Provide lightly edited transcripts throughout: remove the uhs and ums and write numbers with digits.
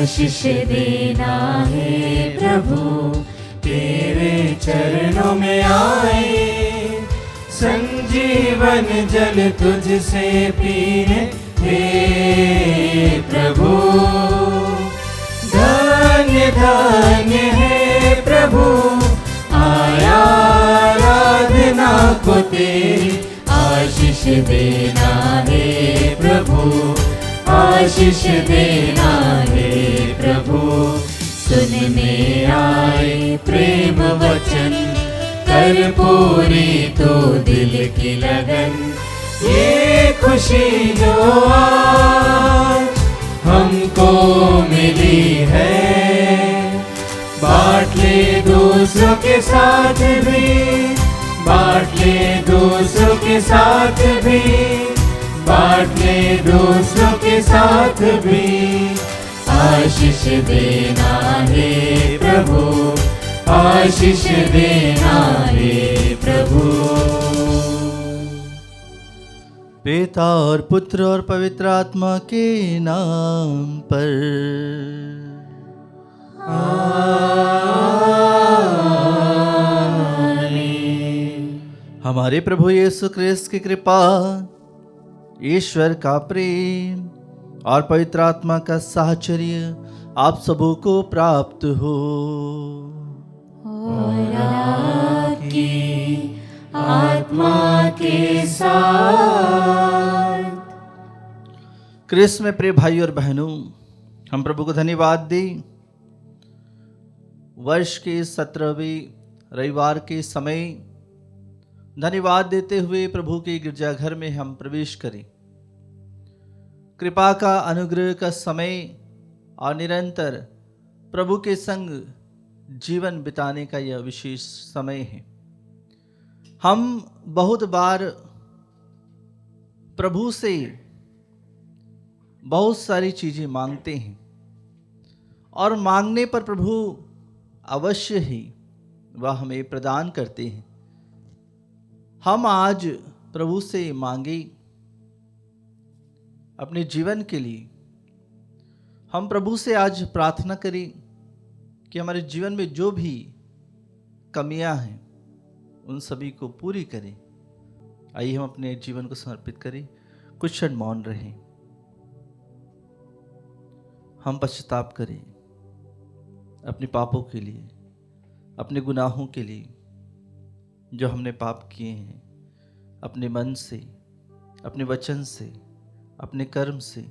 आशीष देना है प्रभु, तेरे चरणों में आए, संजीवन जल तुझसे पीने हे प्रभु। धन्य धन्य है प्रभु, आया आराधना को तेरी, आशीष देना है प्रभु, आशीष देना है प्रभु। सुनने आए प्रेम वचन, कर पूरी तो दिल की लगन, ये खुशी जो आज हमको मिली है, बांट ले दूसरों के साथ भी, बांट ले दूसरों के साथ भी, बांट ले दूसरों के साथ भी। आशीष देना है प्रभु, आशीष देना है प्रभु। पिता और पुत्र और पवित्र आत्मा के नाम पर आमीन। हमारे प्रभु यीशु क्रिस्त की कृपा, ईश्वर का प्रेम और पवित्र आत्मा का साहचर्य आप सबों को प्राप्त हो। और आपकी आत्मा के साथ। क्रिस्त में प्रिय भाई और बहनों, हम प्रभु को धन्यवाद दें। वर्ष के 17वें रविवार के समय धन्यवाद देते हुए प्रभु के गिरजाघर में हम प्रवेश करें। कृपा का अनुग्रह का समय और निरंतर प्रभु के संग जीवन बिताने का यह विशेष समय है। हम बहुत बार प्रभु से बहुत सारी चीजें मांगते हैं और मांगने पर प्रभु अवश्य ही वह हमें प्रदान करते हैं। हम आज प्रभु से मांगे अपने जीवन के लिए। हम प्रभु से आज प्रार्थना करें कि हमारे जीवन में जो भी कमियां हैं उन सभी को पूरी करें। आइए हम अपने जीवन को समर्पित करें, कुछ क्षण मौन रहें, हम पश्चाताप करें अपने पापों के लिए, अपने गुनाहों के लिए जो हमने पाप किए हैं, अपने मन से, अपने वचन से, अपने कर्म से,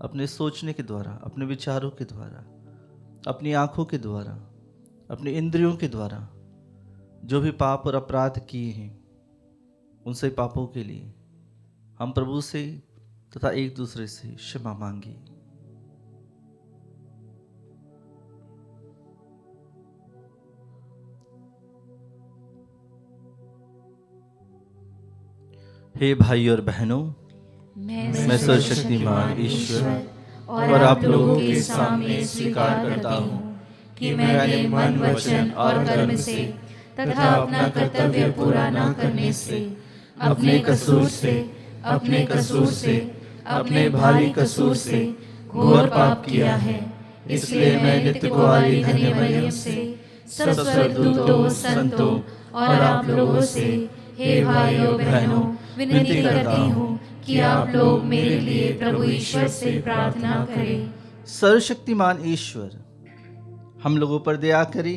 अपने सोचने के द्वारा, अपने विचारों के द्वारा, अपनी आंखों के द्वारा, अपने इंद्रियों के द्वारा जो भी पाप और अपराध किए हैं, उन सभी पापों के लिए हम प्रभु से तथा एक दूसरे से क्षमा मांगे। हे भाई और बहनों, मैं सर्वशक्तिमान ईश्वर और आप लोगों के सामने स्वीकार करता हूँ कि मैंने मन, वचन और कर्म से तथा अपना कर्तव्य पूरा न करने से अपने कसूर से अपने भारी कसूर से घोर पाप किया है। इसलिए मैं नित्य कुंवारी धन्य मरियम से, सब स्वर्गदूतों, संतों और आप लोगों से, हे भाइयों बहनों, विनती करती हूँ कि आप लोग मेरे लिए प्रभु ईश्वर से प्रार्थना करें। सर्वशक्तिमान ईश्वर हम लोगों पर दया करे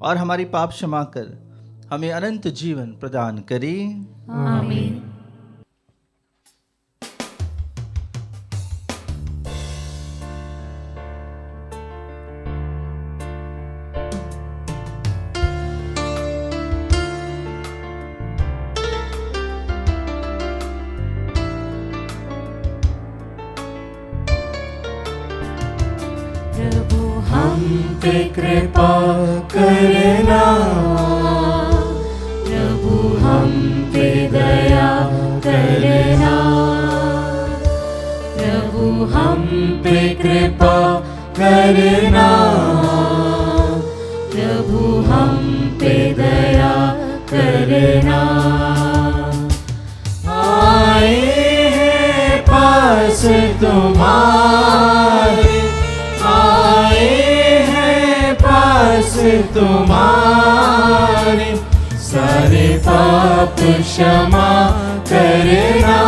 और हमारी पाप क्षमा कर हमें अनंत जीवन प्रदान करे। आमीन। प्रभु हम पे कृपा करना, प्रभु हम पे दया करना, प्रभु हम पे कृपा करना, प्रभु हम पे दया करना। आए हैं पास तुम्हारे, तुम्हारे, सारे पाप क्षमा करना,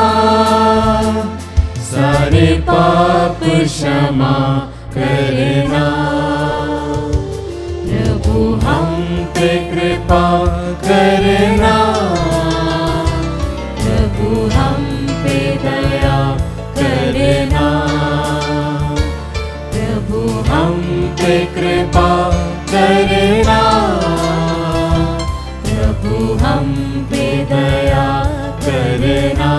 सारे पाप क्षमा करना। प्रभु हम पे कृपा करना, प्रभु हम पे दया करना, प्रभु हम पे कृपा करना, प्रभु हम पे दया करना।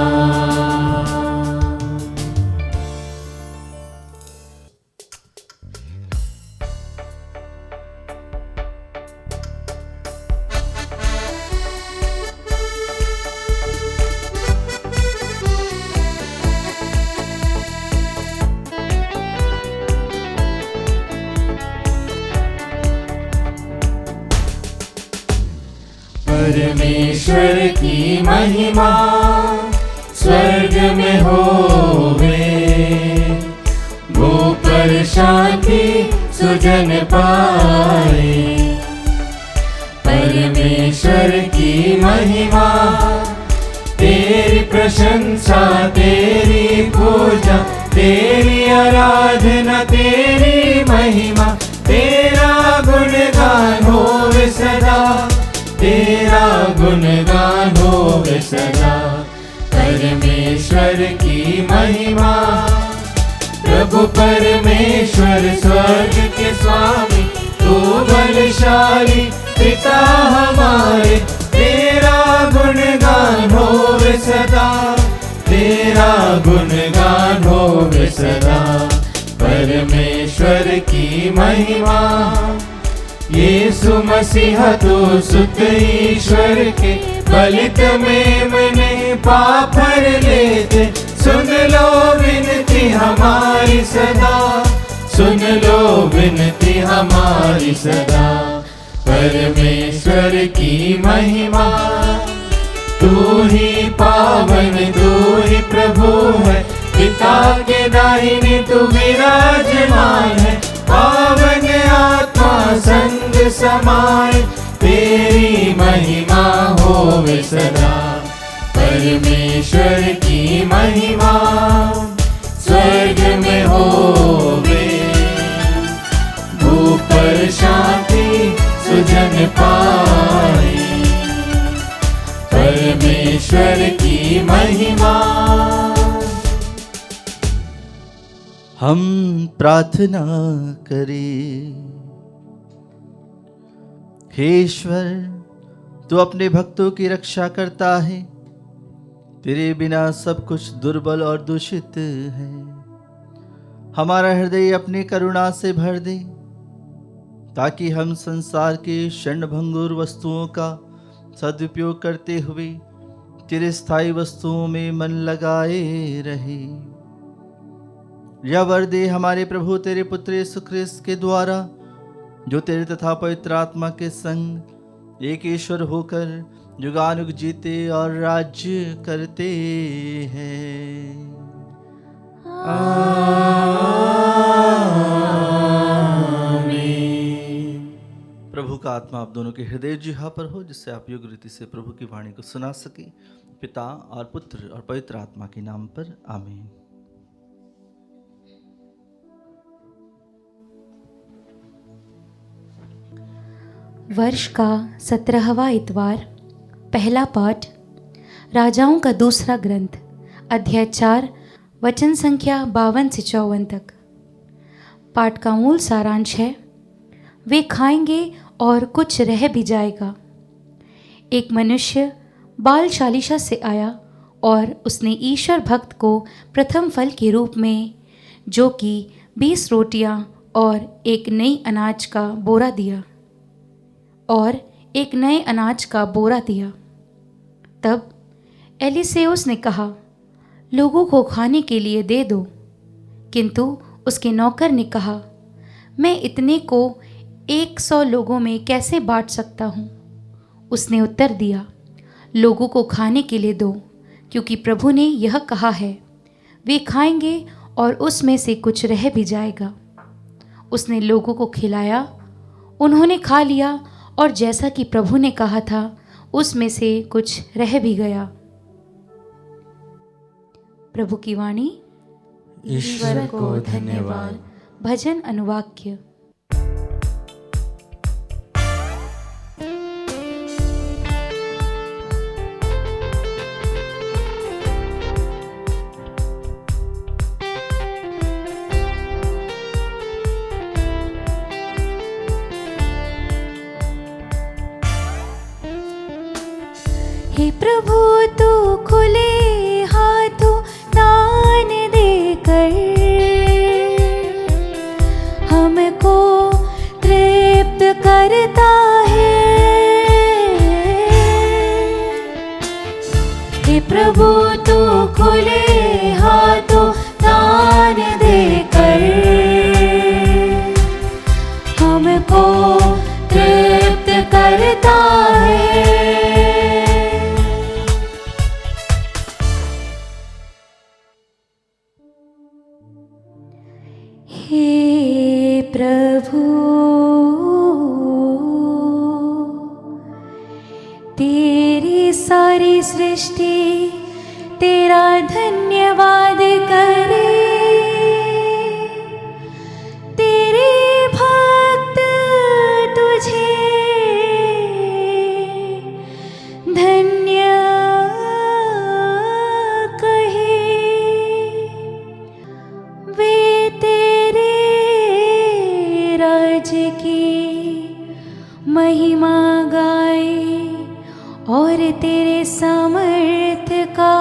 परमेश्वर की महिमा स्वर्ग में होवे, वो पर शांति सुजन पाए। परमेश्वर की महिमा, तेरी प्रशंसा, तेरी पूजा, तेरी आराधना, तेरी महिमा, तेरा गुणगान होवे सदा, तेरा गुणगान होवे सदा। परमेश्वर की महिमा, प्रभु परमेश्वर स्वर्ग के स्वामी, तू बलशाली पिता हमारे, तेरा गुणगान होवे सदा, तेरा गुणगान होवे सदा। परमेश्वर की महिमा, यीशु मसीह तू सुत ईश्वर के, बलित में मने पाप हर लेते। सुन लो विनती हमारी सदा, सुन लो विनती हमारी सदा। परमेश्वर की महिमा, तू ही पावन, तू ही प्रभु है, पिता के दाहिने तू विराजमान है। पावन आत्मा संग समाए, तेरी महिमा होवे सदा। परमेश्वर की महिमा स्वर्ग में होवे, भूप पर शांति सुजन पाए। परमेश्वर की महिमा। हम प्रार्थना करें। हे ईश्वर, तू अपने भक्तों की रक्षा करता है, तेरे बिना सब कुछ दुर्बल और दूषित है। हमारा हृदय अपनी करुणा से भर दे, ताकि हम संसार के क्षणभंगुर वस्तुओं का सदुपयोग करते हुए तेरे स्थायी वस्तुओं में मन लगाए रहे। यह वर दे हमारे प्रभु तेरे पुत्र यीशु ख्रिस्त के द्वारा, जो तेरे तथा पवित्र आत्मा के संग एक ईश्वर होकर युगानुग जीते और राज्य करते हैं। आमीन। प्रभु का आत्मा आप दोनों के हृदय जिहा पर हो, जिससे आप योग्य रीति से प्रभु की वाणी को सुना सके। पिता और पुत्र और पवित्र आत्मा के नाम पर आमीन। वर्ष का 17वां इतवार। पहला पाठ राजाओं का दूसरा ग्रंथ, अध्याय 4, वचन संख्या 52 से 54 तक। पाठ का मूल सारांश है, वे खाएंगे और कुछ रह भी जाएगा। एक मनुष्य बाल शालीशा से आया और उसने ईश्वर भक्त को प्रथम फल के रूप में, जो कि 20 रोटियां और एक नई अनाज का बोरा दिया तब एलिसेउस ने कहा, लोगों को खाने के लिए दे दो। किंतु उसके नौकर ने कहा, मैं इतने को 100 लोगों में कैसे बांट सकता हूँ? उसने उत्तर दिया, लोगों को खाने के लिए दो, क्योंकि प्रभु ने यह कहा है, वे खाएंगे और उसमें से कुछ रह भी जाएगा। उसने लोगों को खिलाया उन्होंने खा लिया और जैसा कि प्रभु ने कहा था उसमें से कुछ रह भी गया। प्रभु की वाणी। ईश्वर को धन्यवाद। भजन अनुवाक्य। हे प्रभु तू खुले हाथों दान देकर हमको तृप्त करता है। हे प्रभु तू खुले हाथों दान देकर हमको तृप्त करता है। हे प्रभु तेरी सारी सृष्टि तेरा धन्यवाद करे। तेरे भक्त तुझे धन्य कहे। वे तेरे राज्य की महिमा गाए और तेरे सामर्थ्य का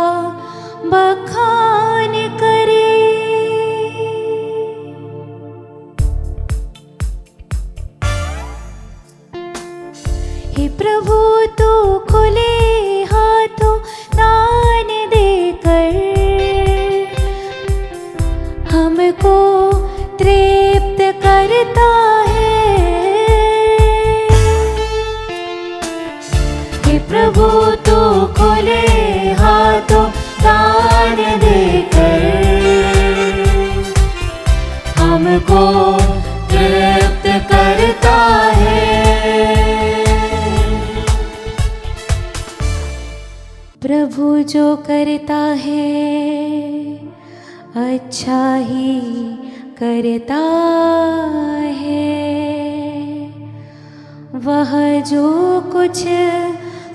बखान करे। हे प्रभु तू खुले हाथों दान देकर हमको तृप्त करता है। हे प्रभु तू खुले हाथों दान देकर हमको तृप्त करता है। प्रभु जो करता है अच्छा ही करता है। वह जो कुछ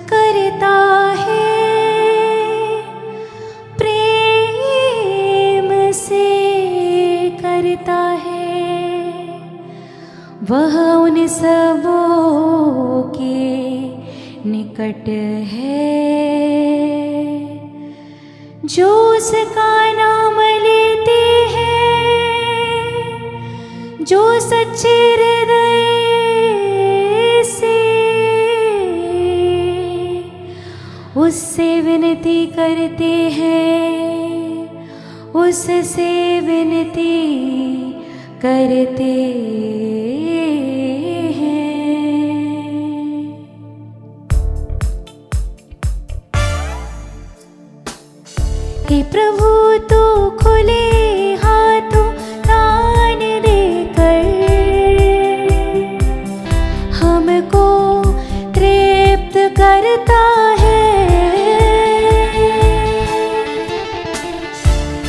करता है प्रेम से करता है। वह उन सबों के निकट है जो उसका नाम लेते हैं, जो सच्चे हृदय से उससे विनती करते हैं, उससे विनती करते हैं। हे प्रभु तू खुले हाथों दान देकर हमको तृप्त करता है।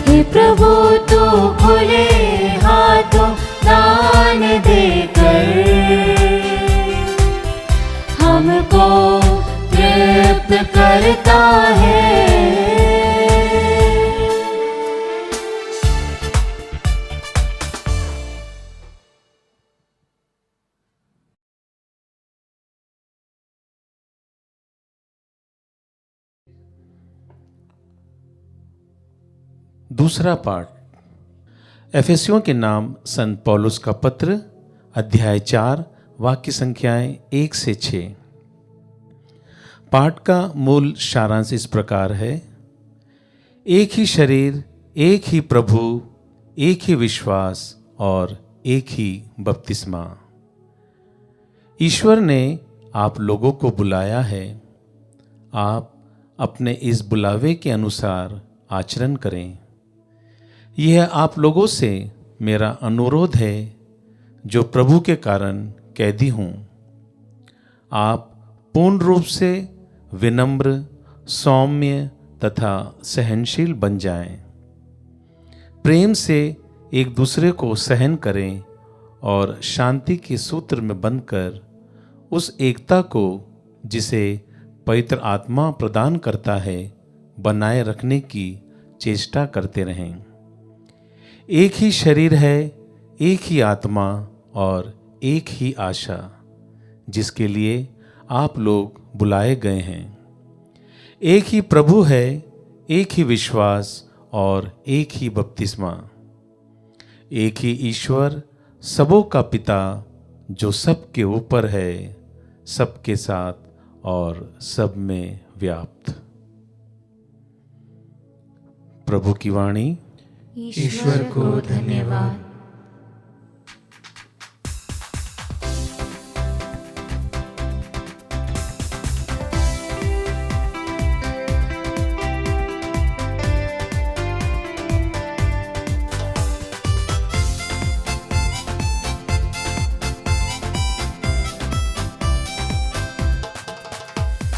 हे प्रभु तू खुले हाथों दान देकर हमको तृप्त करता है। दूसरा पाठ एफेसियों के नाम संत पौलुस का पत्र अध्याय 4 वाक्य संख्याएं 1 से 6। पाठ का मूल सारांश इस प्रकार है। एक ही शरीर, एक ही प्रभु, एक ही विश्वास और एक ही बपतिस्मा। ईश्वर ने आप लोगों को बुलाया है। आप अपने इस बुलावे के अनुसार आचरण करें। यह आप लोगों से मेरा अनुरोध है जो प्रभु के कारण कैदी हूँ। आप पूर्ण रूप से विनम्र, सौम्य तथा सहनशील बन जाएं। प्रेम से एक दूसरे को सहन करें और शांति के सूत्र में बंधकर उस एकता को, जिसे पवित्र आत्मा प्रदान करता है, बनाए रखने की चेष्टा करते रहें। एक ही शरीर है, एक ही आत्मा और एक ही आशा, जिसके लिए आप लोग बुलाए गए हैं। एक ही प्रभु है, एक ही विश्वास और एक ही बपतिस्मा। एक ही ईश्वर, सबों का पिता, जो सबके ऊपर है, सबके साथ और सब में व्याप्त। प्रभु की वाणी। ईश्वर को धन्यवाद।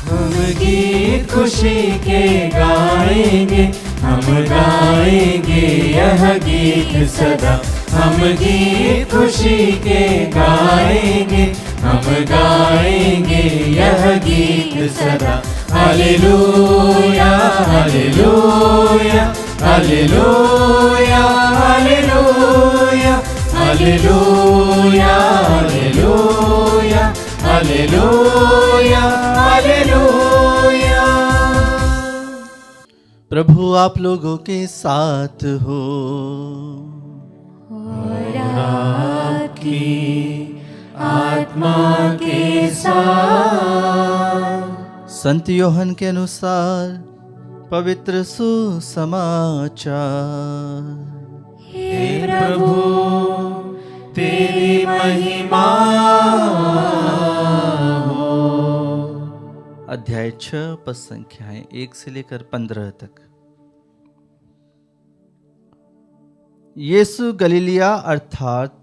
हम गीत खुशी के गाएंगे, हम गाएंगे यह गीत सदा। हम गीत खुशी के गाएंगे, हम गाएंगे यह गीत सदा। Hallelujah hallelujah hallelujah hallelujah hallelujah hallelujah hallelujah hallelujah. प्रभु आप लोगों के साथ हो। और आपकी आत्मा के साथ। संत यूहन्ना के अनुसार पवित्र सुसमाचार। हे प्रभु तेरी महिमा हो। अध्याय 6 पद संख्याएं 1 से लेकर 15 तक। यीशु गलीलिया अर्थात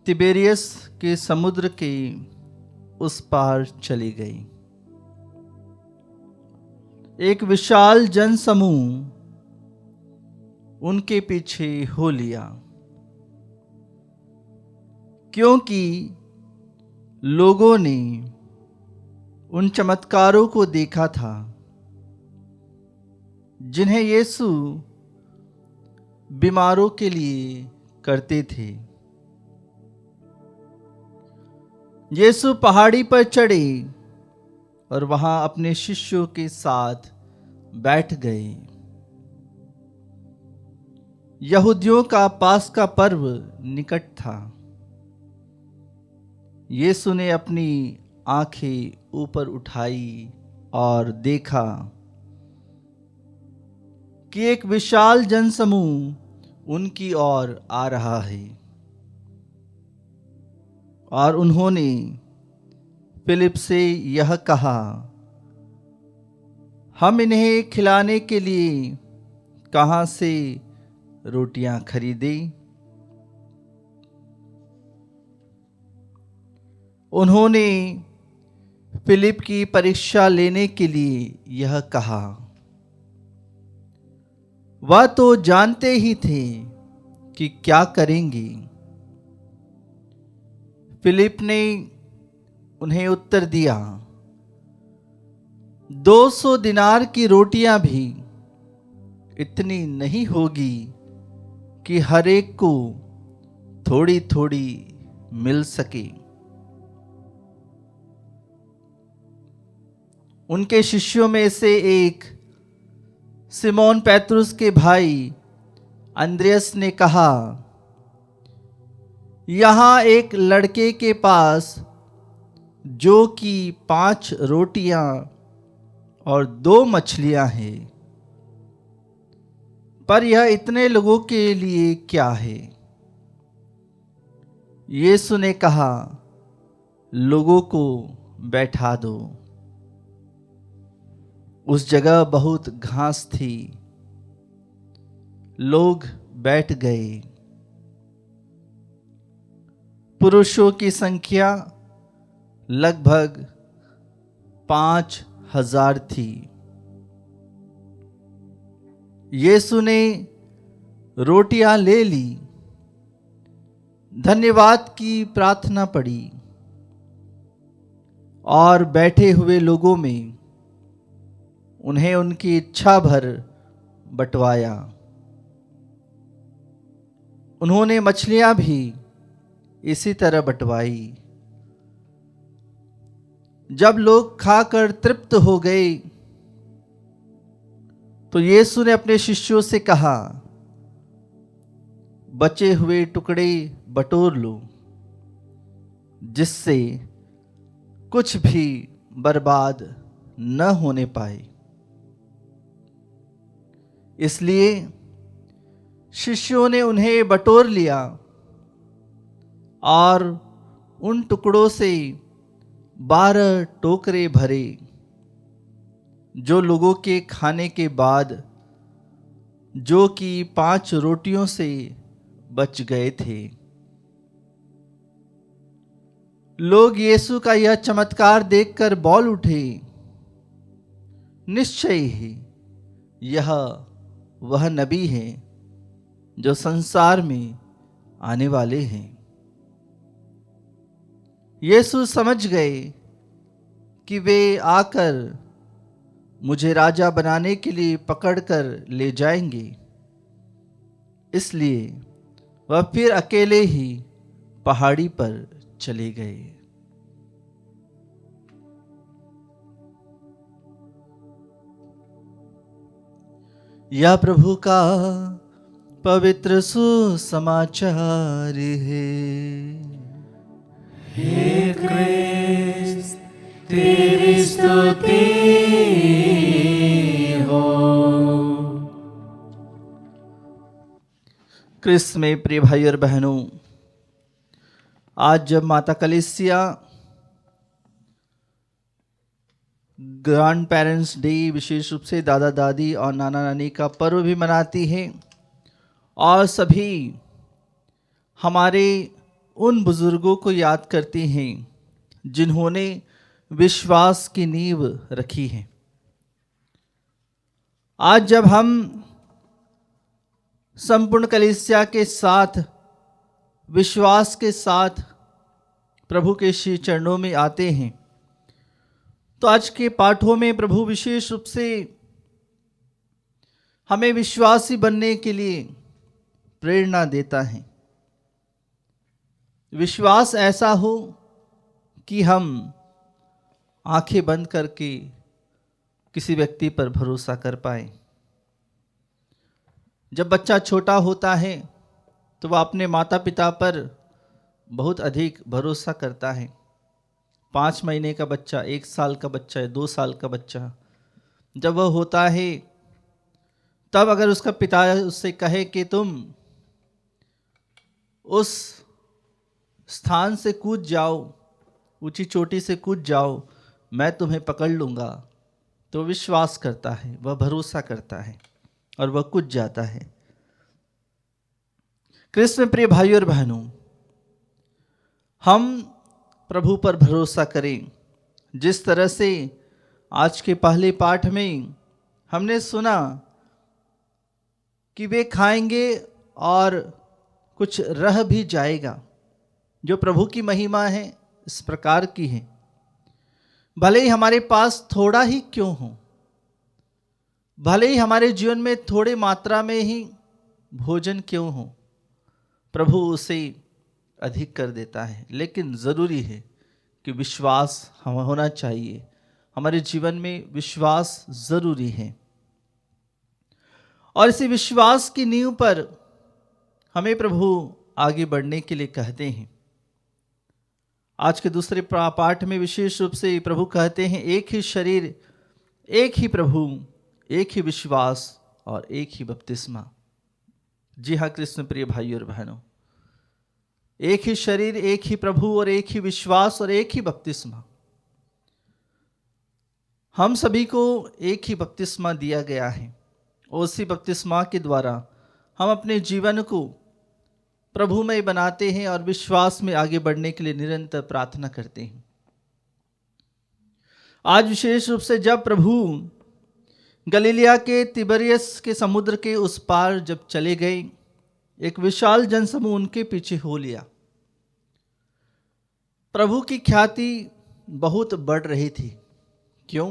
तिबेरियस के समुद्र के उस पार चली गई। एक विशाल जनसमूह उनके पीछे हो लिया, क्योंकि लोगों ने उन चमत्कारों को देखा था जिन्हें यीशु बीमारों के लिए करते थे। यीशु पहाड़ी पर चढ़े और वहां अपने शिष्यों के साथ बैठ गए। यहूदियों का पास्का पर्व निकट था। यीशु ने अपनी आंखें ऊपर उठाई और देखा कि एक विशाल जनसमूह उनकी ओर आ रहा है, और उन्होंने फिलिप से यह कहा, हम इन्हें खिलाने के लिए कहाँ से रोटियां खरीदें? उन्होंने फिलिप की परीक्षा लेने के लिए यह कहा। वह तो जानते ही थे कि क्या करेंगे। फिलिप ने उन्हें उत्तर दिया, 200 दिनार की रोटियां भी इतनी नहीं होगी कि हर एक को थोड़ी थोड़ी मिल सके। उनके शिष्यों में से एक सिमोन पेत्रुस के भाई अंद्रियास ने कहा, यहाँ एक लड़के के पास जो कि 5 रोटियां और 2 मछलियां हैं, पर यह इतने लोगों के लिए क्या है? यीशु ने कहा, लोगों को बैठा दो। उस जगह बहुत घास थी। लोग बैठ गए। पुरुषों की संख्या लगभग 5,000 थी। यीशु ने रोटियां ले ली, धन्यवाद की प्रार्थना पढ़ी और बैठे हुए लोगों में उन्हें उनकी इच्छा भर बंटवाया। उन्होंने मछलियां भी इसी तरह बंटवाई। जब लोग खाकर तृप्त हो गए तो यीशु ने अपने शिष्यों से कहा, बचे हुए टुकड़े बटोर लो, जिससे कुछ भी बर्बाद न होने पाए। इसलिए शिष्यों ने उन्हें बटोर लिया और उन टुकड़ों से 12 टोकरे भरे, जो लोगों के खाने के बाद, जो कि 5 रोटियों से बच गए थे। लोग यीशु का यह चमत्कार देखकर बोल उठे, निश्चय ही यह वह नबी है जो संसार में आने वाले हैं। यीशु समझ गए कि वे आकर मुझे राजा बनाने के लिए पकड़कर ले जाएंगे, इसलिए वह फिर अकेले ही पहाड़ी पर चले गए। यह प्रभु का पवित्र सुसमाचार है। हे क्रिस्त तेरी स्तुति हो। क्रिस्त में प्रिय भाई और बहनों, आज जब माता कलीसिया ग्रैंड पेरेंट्स डे, विशेष रूप से दादा दादी और नाना नानी का पर्व भी मनाती है, और सभी हमारे उन बुजुर्गों को याद करती हैं जिन्होंने विश्वास की नींव रखी है। आज जब हम संपूर्ण कलीसिया के साथ विश्वास के साथ प्रभु के श्री चरणों में आते हैं, तो आज के पाठों में प्रभु विशेष रूप से हमें विश्वासी बनने के लिए प्रेरणा देता है। विश्वास ऐसा हो कि हम आंखें बंद करके किसी व्यक्ति पर भरोसा कर पाए। जब बच्चा छोटा होता है तो वह अपने माता पिता पर बहुत अधिक भरोसा करता है। 5 महीने का बच्चा, 1 साल का बच्चा है, 2 साल का बच्चा जब वह होता है, तब अगर उसका पिता उससे कहे कि तुम उस स्थान से कूद जाओ, ऊंची चोटी से कूद जाओ, मैं तुम्हें पकड़ लूँगा, तो विश्वास करता है, वह भरोसा करता है और वह कूद जाता है। क्रिस्त में प्रिय भाइयों और बहनों, हम प्रभु पर भरोसा करें। जिस तरह से आज के पहले पाठ में हमने सुना कि वे खाएंगे और कुछ रह भी जाएगा, जो प्रभु की महिमा है इस प्रकार की है। भले ही हमारे पास थोड़ा ही क्यों हो, भले ही हमारे जीवन में थोड़ी मात्रा में ही भोजन क्यों हो, प्रभु उसे अधिक कर देता है। लेकिन ज़रूरी है कि विश्वास हम होना चाहिए। हमारे जीवन में विश्वास ज़रूरी है, और इसी विश्वास की नींव पर हमें प्रभु आगे बढ़ने के लिए कहते हैं। आज के दूसरे पाठ में विशेष रूप से प्रभु कहते हैं, एक ही शरीर, एक ही प्रभु, एक ही विश्वास और एक ही बपतिस्मा। जी हाँ कृष्ण प्रिय भाइयों और बहनों, एक ही शरीर, एक ही प्रभु और एक ही विश्वास और एक ही बपतिस्मा। हम सभी को एक ही बपतिस्मा दिया गया है, और उसी बपतिस्मा के द्वारा हम अपने जीवन को प्रभुमय बनाते हैं और विश्वास में आगे बढ़ने के लिए निरंतर प्रार्थना करते हैं। आज विशेष रूप से जब प्रभु गलीलिया के तिबरियस के समुद्र के उस पार जब चले गए, एक विशाल जनसमूह उनके पीछे हो लिया। प्रभु की ख्याति बहुत बढ़ रही थी। क्यों?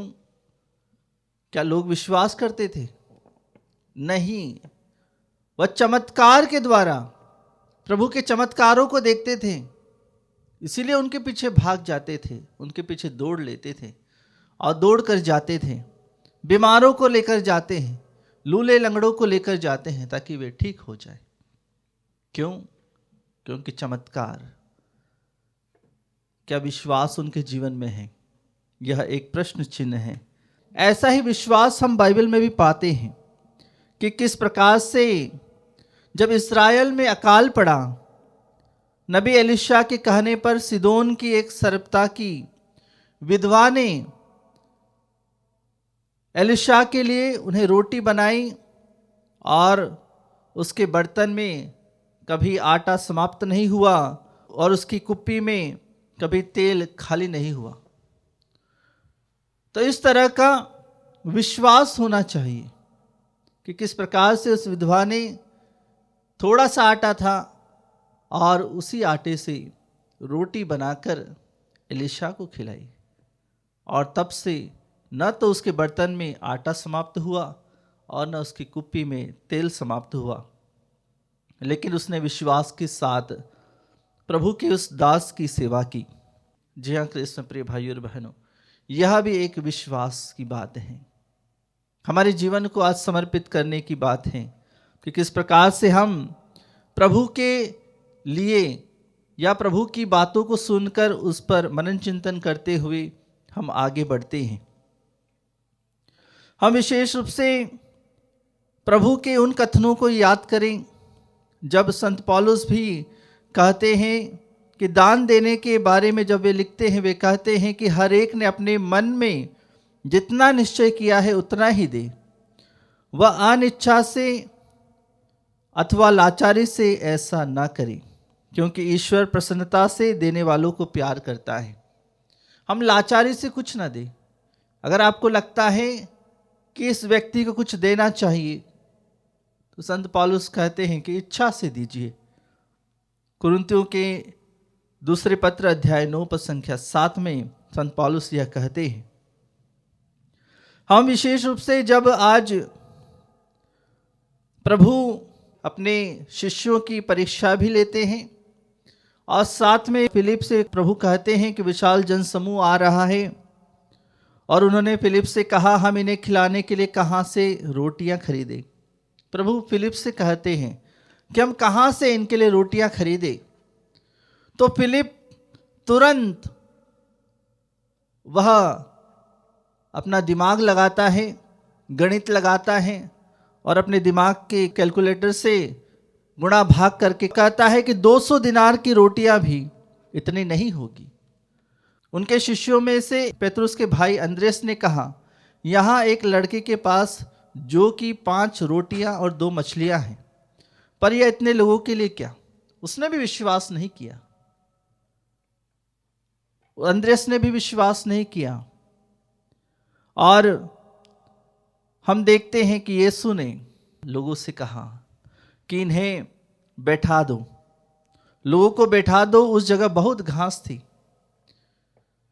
क्या लोग विश्वास करते थे? नहीं, वह चमत्कार के द्वारा प्रभु के चमत्कारों को देखते थे, इसीलिए उनके पीछे भाग जाते थे, उनके पीछे दौड़ लेते थे और दौड़ कर जाते थे। बीमारों को लेकर जाते हैं, लूले लंगड़ों को लेकर जाते हैं ताकि वे ठीक हो जाए। क्यों? क्योंकि चमत्कार। क्या विश्वास उनके जीवन में है? यह एक प्रश्न चिन्ह है। ऐसा ही विश्वास हम बाइबल में भी पाते हैं कि किस प्रकार से जब इस्राएल में अकाल पड़ा, नबी एलिशा के कहने पर सिदोन की एक सरपता की विधवा ने एलिशा के लिए उन्हें रोटी बनाई और उसके बर्तन में कभी आटा समाप्त नहीं हुआ और उसकी कुप्पी में कभी तेल खाली नहीं हुआ। तो इस तरह का विश्वास होना चाहिए कि किस प्रकार से उस विधवा ने थोड़ा सा आटा था और उसी आटे से रोटी बनाकर एलिशा को खिलाई, और तब से न तो उसके बर्तन में आटा समाप्त हुआ और न उसकी कुप्पी में तेल समाप्त हुआ, लेकिन उसने विश्वास के साथ प्रभु के उस दास की सेवा की। जी हाँ कृष्ण प्रिय भाइयों और बहनों, यह भी एक विश्वास की बात है। हमारे जीवन को आज समर्पित करने की बात है कि किस प्रकार से हम प्रभु के लिए या प्रभु की बातों को सुनकर उस पर मनन चिंतन करते हुए हम आगे बढ़ते हैं। हम विशेष रूप से प्रभु के उन कथनों को याद करें जब संत पौलुस भी कहते हैं कि दान देने के बारे में जब वे लिखते हैं, वे कहते हैं कि हर एक ने अपने मन में जितना निश्चय किया है उतना ही दे, वह अनिच्छा से अथवा लाचारी से ऐसा ना करे, क्योंकि ईश्वर प्रसन्नता से देने वालों को प्यार करता है। हम लाचारी से कुछ ना दें। अगर आपको लगता है कि इस व्यक्ति को कुछ देना चाहिए तो संत पौलुस कहते हैं कि इच्छा से दीजिए। कुरिन्थियों के दूसरे पत्र अध्याय 9 पद संख्या 7 में संत पौलुस यह कहते हैं। हम विशेष रूप से जब आज प्रभु अपने शिष्यों की परीक्षा भी लेते हैं और साथ में फिलिप से प्रभु कहते हैं कि विशाल जनसमूह आ रहा है, और उन्होंने फिलिप से कहा हम इन्हें खिलाने के लिए कहाँ से रोटियां खरीदें। प्रभु फिलिप से कहते हैं कि हम कहाँ से इनके लिए रोटियां खरीदें। तो फिलिप तुरंत वह अपना दिमाग लगाता है, गणित लगाता है और अपने दिमाग के कैलकुलेटर से गुणा भाग करके कहता है कि 200 दिनार की रोटियां भी इतनी नहीं होगी। उनके शिष्यों में से पेतरुस के भाई अंद्रेस ने कहा, यहाँ एक लड़के के पास जो कि 5 रोटियां और 2 मछलियां हैं, पर यह इतने लोगों के लिए क्या? उसने भी विश्वास नहीं किया, अंद्रेस ने भी विश्वास नहीं किया। और हम देखते हैं कि यीशु ने लोगों से कहा कि इन्हें बैठा दो, लोगों को बैठा दो। उस जगह बहुत घास थी।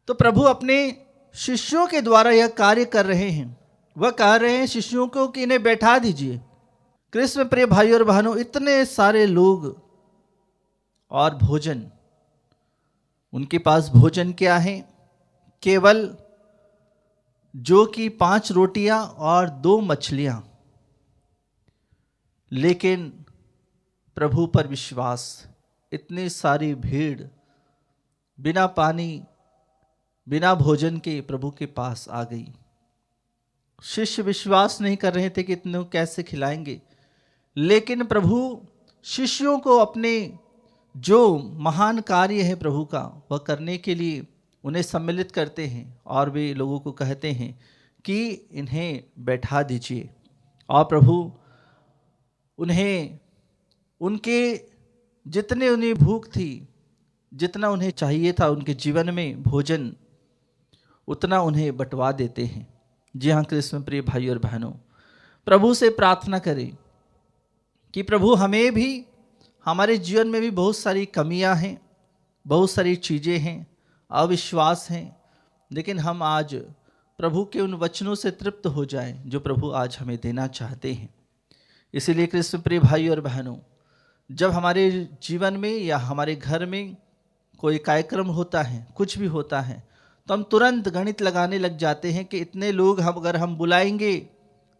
तो प्रभु अपने शिष्यों के द्वारा यह कार्य कर रहे हैं। वह कह रहे हैं शिष्यों को कि इन्हें बैठा दीजिए। कृष्ण प्रिय भाइयों और बहनों, इतने सारे लोग और भोजन, उनके पास भोजन क्या है? केवल जो कि 5 रोटियां और 2 मछलियां। लेकिन प्रभु पर विश्वास, इतनी सारी भीड़ बिना पानी बिना भोजन के प्रभु के पास आ गई। शिष्य विश्वास नहीं कर रहे थे कि इतने कैसे खिलाएंगे, लेकिन प्रभु शिष्यों को अपने जो महान कार्य है प्रभु का वह करने के लिए उन्हें सम्मिलित करते हैं और वे लोगों को कहते हैं कि इन्हें बैठा दीजिए। और प्रभु उन्हें उनके जितने उन्हें भूख थी, जितना उन्हें चाहिए था उनके जीवन में भोजन, उतना उन्हें बंटवा देते हैं। जी हाँ कृष्ण में प्रिय भाई और बहनों, प्रभु से प्रार्थना करें कि प्रभु हमें भी, हमारे जीवन में भी बहुत सारी कमियां हैं, बहुत सारी चीज़ें हैं, अविश्वास हैं, लेकिन हम आज प्रभु के उन वचनों से तृप्त हो जाएं जो प्रभु आज हमें देना चाहते हैं। इसीलिए कृष्ण प्रिय भाई और बहनों, जब हमारे जीवन में या हमारे घर में कोई कार्यक्रम होता है, कुछ भी होता है, तो हम तुरंत गणित लगाने लग जाते हैं कि इतने लोग अगर हम बुलाएंगे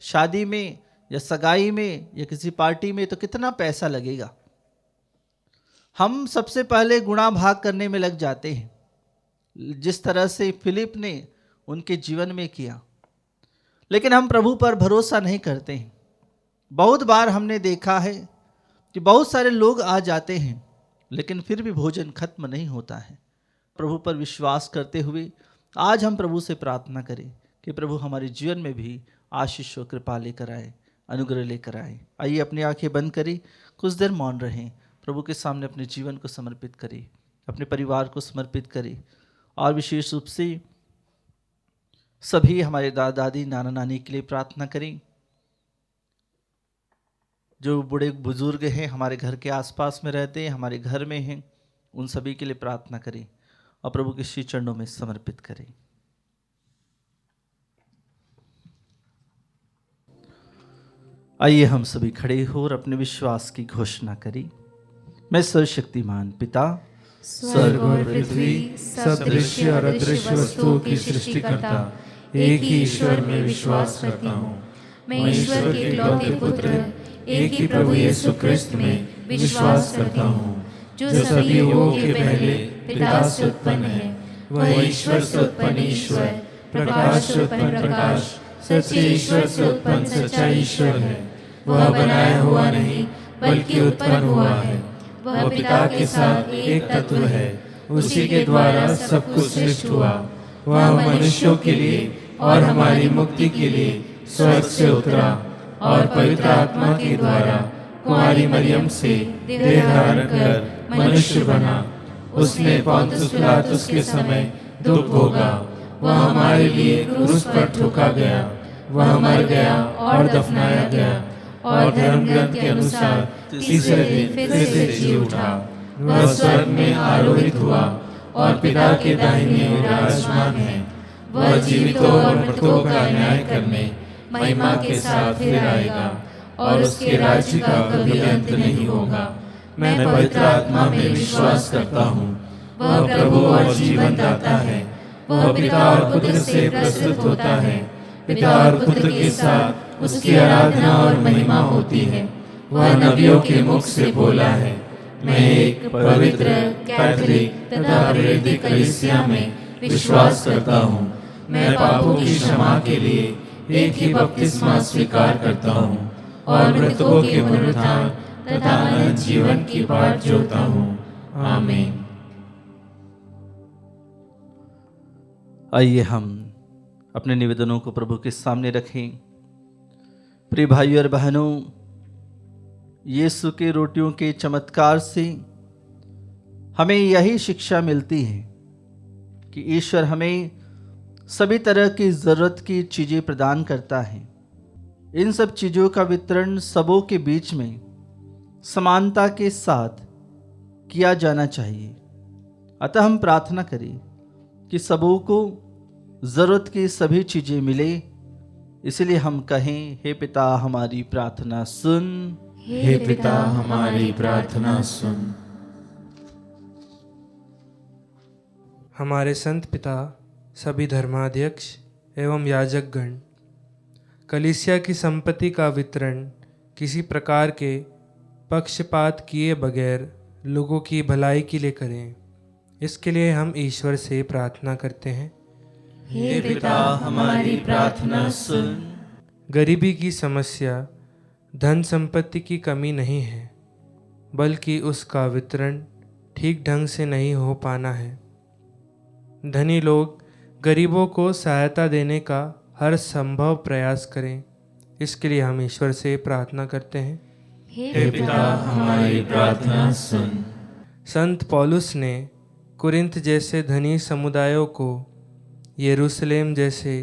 शादी में या सगाई में या किसी पार्टी में तो कितना पैसा लगेगा। हम सबसे पहले गुणा भाग करने में लग जाते हैं, जिस तरह से फिलिप ने उनके जीवन में किया। लेकिन हम प्रभु पर भरोसा नहीं करते हैं। बहुत बार हमने देखा है कि बहुत सारे लोग आ जाते हैं लेकिन फिर भी भोजन खत्म नहीं होता है। प्रभु पर विश्वास करते हुए आज हम प्रभु से प्रार्थना करें कि प्रभु हमारे जीवन में भी आशीष और कृपा लेकर आए, अनुग्रह लेकर आए। आइए अपनी आंखें बंद करें, कुछ देर मौन रहें, प्रभु के सामने अपने जीवन को समर्पित करें, अपने परिवार को समर्पित करें, और विशेष रूप से सभी हमारे दादा दादी नाना नानी के लिए प्रार्थना करें। जो बूढ़े बुजुर्ग हैं, हमारे घर के आसपास में रहते हैं, हमारे घर में हैं, उन सभी के लिए प्रार्थना करें और प्रभु के श्री चरणों में समर्पित करें। आइए हम सभी खड़े हो और अपने विश्वास की घोषणा करें। मैं सर्वशक्तिमान पिता, स्वर्ग और पृथ्वी, सब दृश्य और अदृश्य वस्तुओं की सृष्टिकर्ता एक ही ईश्वर में विश्वास करता हूँ। मैं ईश्वर के इकलौते पुत्र एक ही प्रभु यीशु क्रिस्त में विश्वास करता हूँ, जो सभी युगों के पहले पिता से उत्पन्न है। वह ईश्वर से उत्पन्न ईश्वर, प्रकाश से उत्पन्न प्रकाश, सच्चे ईश्वर से उत्पन्न सच्चा ईश्वर है। वह बनाया हुआ नहीं बल्कि उत्पन्न हुआ है। वह पिता के साथ एक तत्व है, उसी के द्वारा सब कुछ सृष्टि हुआ। वह मनुष्यों के लिए और हमारी मुक्ति के लिए स्वर्ग से उतरा और पवित्र आत्मा के द्वारा कुमारी मरियम से देह धारण कर मनुष्य बना। उसने पोंतुस पिलातुस के समय दुख भोगा। वह हमारे लिए क्रूस पर ठोका गया। वह मर गया और दफनाया गया और धर्म ग्रंथ के अनुसार तीसरे दिन फिर से जी उठा। वह स्वर्ग में आरोहित हुआ और पिता के दाहिने ओर विराजमान है। वह जीवितों और मृतों का न्याय करने महिमा के साथ फिर आएगा और उसके राज्य का कभी अंत नहीं होगा। मैं पवित्र आत्मा में विश्वास करता हूँ। वह प्रभु और जीवन दाता है। वह पिता और पुत्र से प्रस्तुत होता है। पिता और पुत्र के साथ उसकी आराधना और महिमा होती है। वह नबियों के मुख से बोला है। मैं एक पवित्र, कैथोलिक तथा प्रेरित कलीसिया में विश्वास करता हूँ। मैं पापों की क्षमा के लिए एक ही बपतिस्मा स्वीकार करता हूँ और मृतकों के पुनरुत्थान तथा अनंत जीवन की बाट जोता हूँ। आमीन। आइए हम अपने निवेदनों को प्रभु के सामने रखें। प्रिय भाइयों और बहनों, यीशु के रोटियों के चमत्कार से हमें यही शिक्षा मिलती है कि ईश्वर हमें सभी तरह की ज़रूरत की चीज़ें प्रदान करता है। इन सब चीज़ों का वितरण सबों के बीच में समानता के साथ किया जाना चाहिए। अतः हम प्रार्थना करें कि सबों को ज़रूरत की सभी चीज़ें मिले। इसलिए हम कहें, हे पिता हमारी प्रार्थना सुन। हे पिता हमारी प्रार्थना सुन। हमारे संत पिता, सभी धर्माध्यक्ष एवं याजकगण कलीसिया की संपत्ति का वितरण किसी प्रकार के पक्षपात किए बगैर लोगों की भलाई के लिए करें। इसके लिए हम ईश्वर से प्रार्थना करते हैं। हे पिता हमारी प्रार्थना सुन। गरीबी की समस्या धन संपत्ति की कमी नहीं है, बल्कि उसका वितरण ठीक ढंग से नहीं हो पाना है। धनी लोग गरीबों को सहायता देने का हर संभव प्रयास करें। इसके लिए हम ईश्वर से प्रार्थना करते हैं। हे पिता हमारी प्रार्थना सुन। संत पौलुस ने कुरिन्थ जैसे धनी समुदायों को यरूशलेम जैसे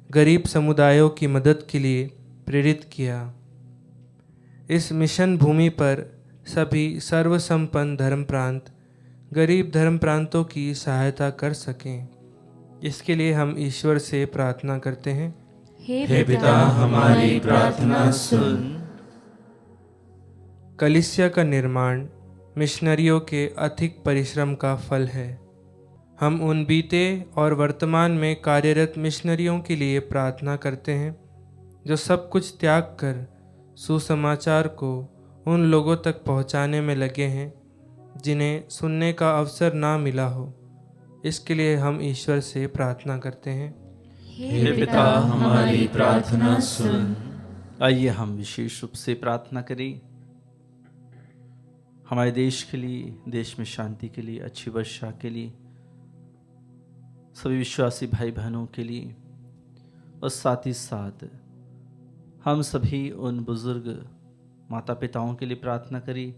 गरीब समुदायों की मदद के लिए प्रेरित किया। इस मिशन भूमि पर सभी सर्वसंपन्न धर्म प्रांत गरीब धर्म प्रांतों की सहायता कर सकें, इसके लिए हम ईश्वर से प्रार्थना करते हैं। हे पिता हमारी प्रार्थना सुन। कलीसिया का निर्माण मिशनरियों के अधिक परिश्रम का फल है। हम उन बीते और वर्तमान में कार्यरत मिशनरियों के लिए प्रार्थना करते हैं जो सब कुछ त्याग कर सुसमाचार को उन लोगों तक पहुंचाने में लगे हैं जिन्हें सुनने का अवसर ना मिला हो। इसके लिए हम ईश्वर से प्रार्थना करते हैं। हे पिता हमारी प्रार्थना सुन। आइए हम विशेष रूप से प्रार्थना करें हमारे देश के लिए, देश में शांति के लिए, अच्छी वर्षा के लिए, सभी विश्वासी भाई बहनों के लिए, और साथ ही साथ हम सभी उन बुजुर्ग माता पिताओं के लिए प्रार्थना करी,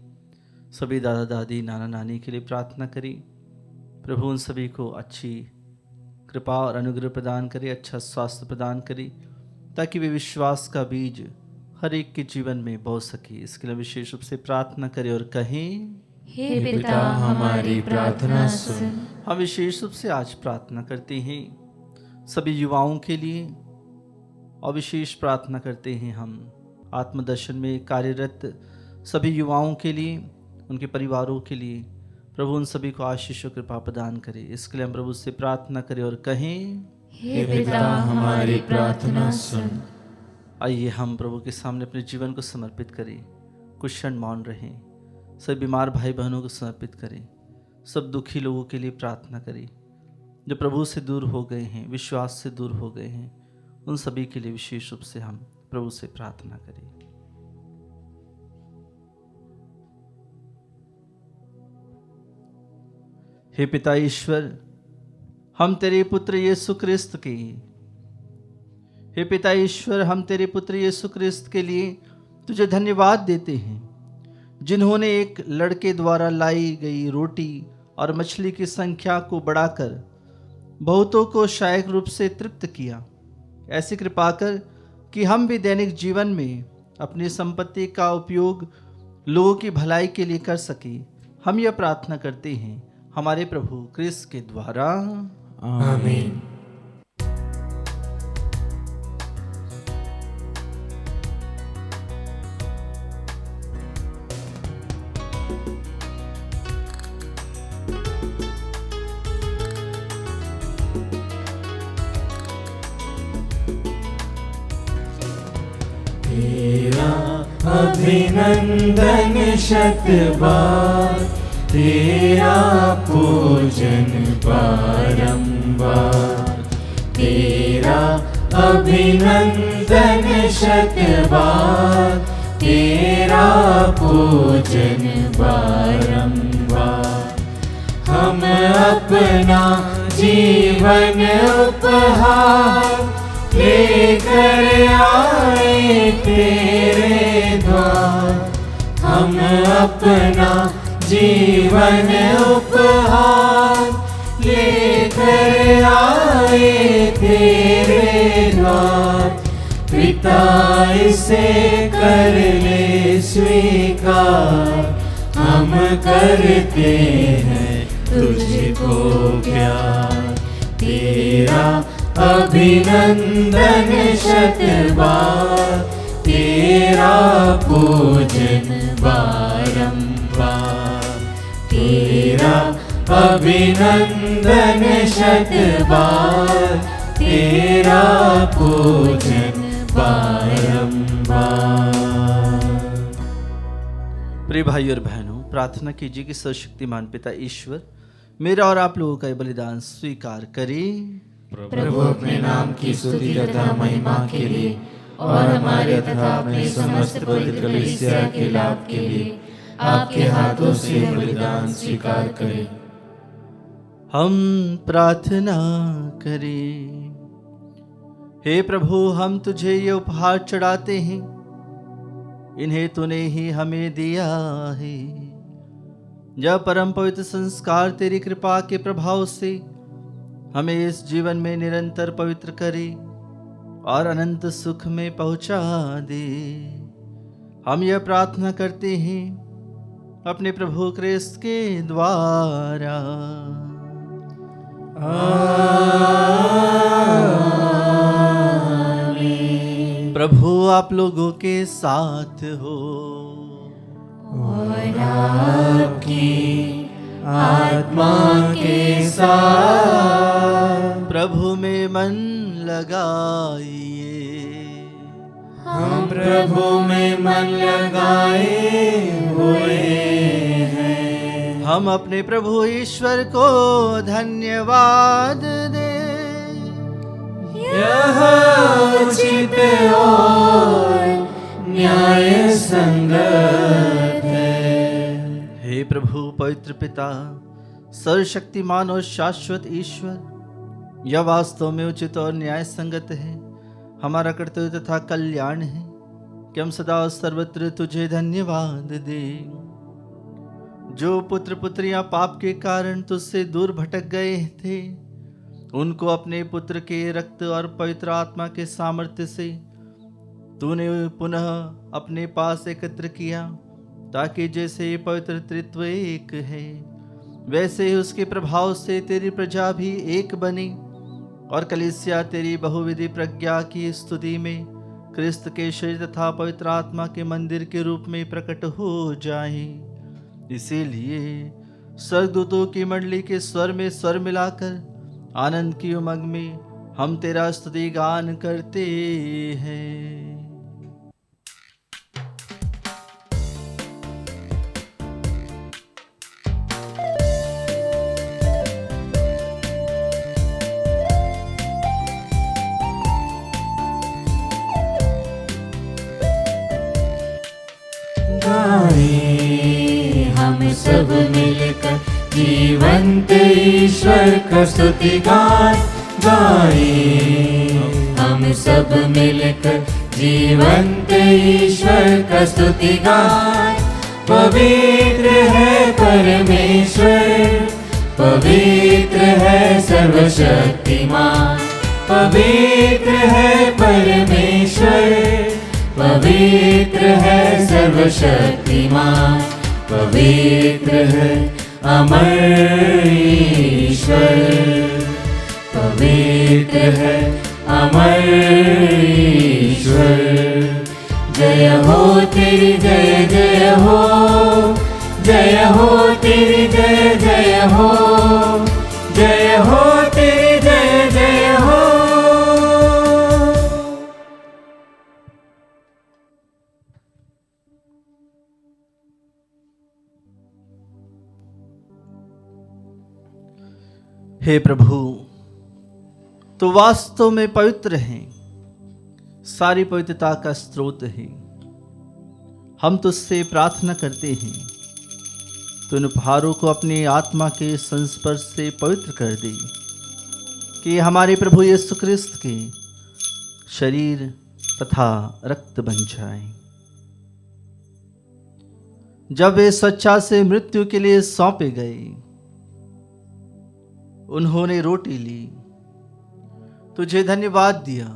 सभी दादा दादी नाना नानी के लिए प्रार्थना करी। प्रभु उन सभी को अच्छी कृपा और अनुग्रह प्रदान करे, अच्छा स्वास्थ्य प्रदान करे, ताकि वे विश्वास का बीज हर एक के जीवन में बो सके। इसके लिए विशेष रूप से प्रार्थना करें और कहें, हे पिता हमारी प्रार्थना सुन। हम विशेष रूप से आज प्रार्थना करते हैं सभी युवाओं के लिए, और विशेष प्रार्थना करते हैं हम आत्मदर्शन में कार्यरत सभी युवाओं के लिए, उनके परिवारों के लिए। प्रभु उन सभी को आशीष और कृपा प्रदान करे। इसके लिए हम प्रभु से प्रार्थना करें और कहें, हे पिता हमारी प्रार्थना सुन। आइए हम प्रभु के सामने अपने जीवन को समर्पित करें, कुछ क्षण मौन रहें, सभी बीमार भाई बहनों को समर्पित करें, सब दुखी लोगों के लिए प्रार्थना करें जो प्रभु से दूर हो गए हैं, विश्वास से दूर हो गए हैं, उन सभी के लिए विशेष रूप से हम प्रभु से प्रार्थना करें। हे पिता ईश्वर, हम तेरे पुत्र यीशु क्रिस्त के हे पिता ईश्वर, हम तेरे पुत्र यीशु क्रिस्त के लिए तुझे धन्यवाद देते हैं, जिन्होंने एक लड़के द्वारा लाई गई रोटी और मछली की संख्या को बढ़ाकर बहुतों को शायक रूप से तृप्त किया। ऐसी कृपा कर कि हम भी दैनिक जीवन में अपनी संपत्ति का उपयोग लोगों की भलाई के लिए कर सके। हम यह प्रार्थना करते हैं हमारे प्रभु क्रिस्त के द्वारा, आमीन। तेरा अभिनंदन शत बार, तेरा पूजन बारंबार। तेरा अभिनंदन शत बार, तेरा पूजन बारंबार। हम अपना जीवन उपहार लेकर आए तेरे द्वार। हम अपना जीवन उपहार लेकर आए तेरे द्वार। पिता इसे कर ले स्वीकार, हम करते हैं तुझको प्यार। तेरा अभिनंदन शत बार, तेरा पूजन बारंबार। तेरा अभिनंदन शत बार, तेरा पूजन बारंबार। प्रिय भाई और बहनों, प्रार्थना कीजिए कि सर्वशक्तिमान पिता ईश्वर मेरा और आप लोगों का ये बलिदान स्वीकार करे। प्रभु अपने नाम की स्तुति तथा महिमा के लिए और हमारे तथा अपने समस्त पवित्र कलीसिया के लाभ के लिए आपके हाथों से बलिदान स्वीकार करें। हम प्रार्थना करें। हे प्रभु, हम तुझे ये उपहार चढ़ाते हैं इन्हें तूने ही हमें दिया है। यह परम पवित्र संस्कार तेरी कृपा के प्रभाव से हमें इस जीवन में निरंतर पवित्र करे और अनंत सुख में पहुंचा दे। हम यह प्रार्थना करते हैं अपने प्रभु क्रिस्त के द्वारा। प्रभु आप लोगों के साथ हो और आपकी आत्मा के साथ। प्रभु में मन लगाइए। हम प्रभु में मन लगाए हुए हैं। हम अपने प्रभु ईश्वर को धन्यवाद दें। यह उचित और न्याय संगत है। हे प्रभु पवित्र पिता, सर्वशक्तिमान और शाश्वत ईश्वर, यह वास्तव में उचित और न्याय संगत है, हमारा कर्तव्य तथा कल्याण है कि हम सदा और सर्वत्र तुझे धन्यवाद दें। जो पुत्र पुत्रियां पाप के कारण तुझसे दूर भटक गए थे, उनको अपने पुत्र के रक्त और पवित्र आत्मा के सामर्थ्य से तूने पुनः अपने पास एकत्र किया, ताकि जैसे पवित्र त्रित्व एक है, वैसे ही उसके प्रभाव से तेरी प्रजा भी एक बनी और कलीसिया तेरी बहुविधि प्रज्ञा की स्तुति में क्रिस्त के शरीर तथा पवित्र आत्मा के मंदिर के रूप में प्रकट हो जाए। इसीलिए स्वर्गदूतों की मंडली के स्वर में स्वर मिलाकर आनंद की उमंग में हम तेरा स्तुति गान करते हैं। हम सब मिलकर जीवंत ईश्वर का स्तुति गान गाएं। हम सब मिलकर जीवंत ईश्वर का स्तुति गान। पवित्र है परमेश्वर, पवित्र है सर्वशक्तिमान, पवित्र है परमेश्वर, पवित्र है सर्वशक्तिमान, पवित्र है अमर ईश्वर, पवित्र है अमर ईश्वर। जय हो तेरी जय जय हो, जय हो तेरी जय जय हो, जय हो तेरी जय जय हो। हे प्रभु, तो वास्तव में पवित्र हैं, सारी पवित्रता का स्रोत है। हम तुझसे प्रार्थना करते हैं, तो इन उपहारों को अपनी आत्मा के संस्पर्श से पवित्र कर दे, कि हमारे प्रभु यीशु क्रिस्त के शरीर तथा रक्त बन जाए। जब वे स्वेच्छा से मृत्यु के लिए सौंपे गए, उन्होंने रोटी ली, तुझे धन्यवाद दिया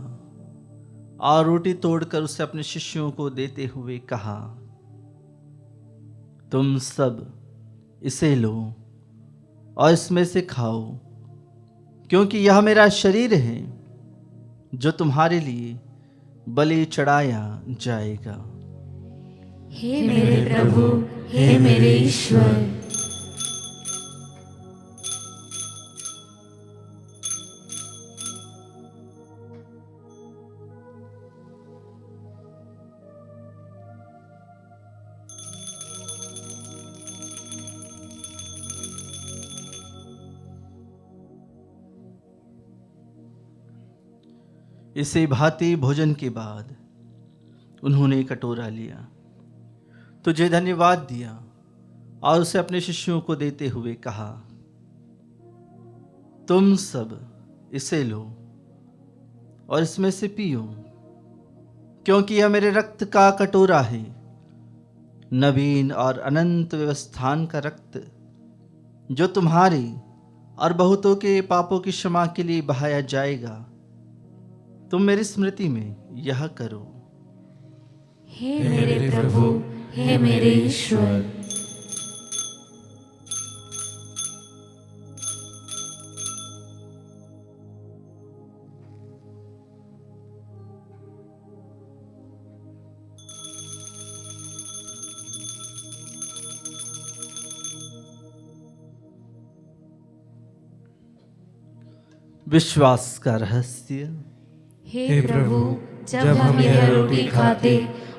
और रोटी तोड़कर उसे अपने शिष्यों को देते हुए कहा, तुम सब इसे लो और इसमें से खाओ, क्योंकि यह मेरा शरीर है जो तुम्हारे लिए बलि चढ़ाया जाएगा। हे मेरे प्रभु, हे मेरे ईश्वर। इसे भांति भोजन के बाद उन्होंने कटोरा लिया, तुझे धन्यवाद दिया और उसे अपने शिष्यों को देते हुए कहा, तुम सब इसे लो और इसमें से पियो, क्योंकि यह मेरे रक्त का कटोरा है नवीन और अनंत व्यवस्थान का रक्त जो तुम्हारी और बहुतों के पापों की क्षमा के लिए बहाया जाएगा, तुम मेरी स्मृति में यह करो। हे मेरे प्रभु, हे मेरे ईश्वर। विश्वास का रहस्य। हे प्रभु, जब हम यह रोटी खाते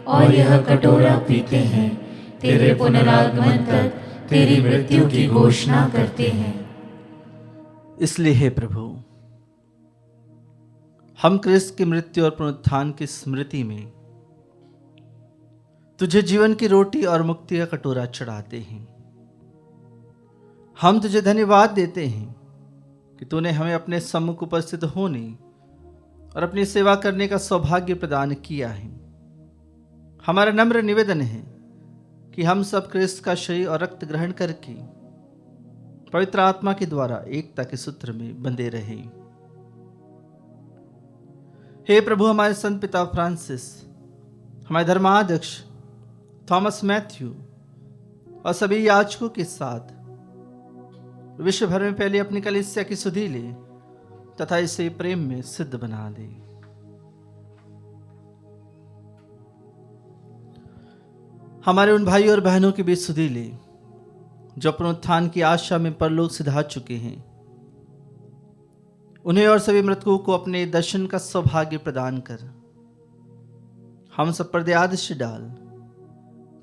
और यह कटोरा पीते हैं, तेरे पुनरागमन तक तेरी मृत्यु की घोषणा करते हैं। इसलिए हे प्रभु, हम क्रिस्त की मृत्यु और पुनरुत्थान की स्मृति में तुझे जीवन की रोटी और मुक्ति का कटोरा चढ़ाते हैं। हम तुझे धन्यवाद देते हैं कि तूने हमें अपने सम्मुख उपस्थित होने और अपनी सेवा करने का सौभाग्य प्रदान किया है। हमारा नम्र निवेदन है कि हम सब क्रिस्त का शरीर और रक्त ग्रहण करके पवित्र आत्मा के द्वारा एकता के सूत्र में बंधे रहे। हे प्रभु, हमारे संत पिता फ्रांसिस, हमारे धर्माध्यक्ष थॉमस मैथ्यू और सभी याजकों के साथ विश्व भर में पहले अपनी कलीसिया की सुधि ले तथा इसे प्रेम में सिद्ध बना दे। हमारे उन भाई और बहनों के बीच सुधि ले जो पुनरुत्थान की आशा में परलोक सिधा चुके हैं। उन्हें और सभी मृतकों को अपने दर्शन का सौभाग्य प्रदान कर हम सब पर दया दृष्टि डाल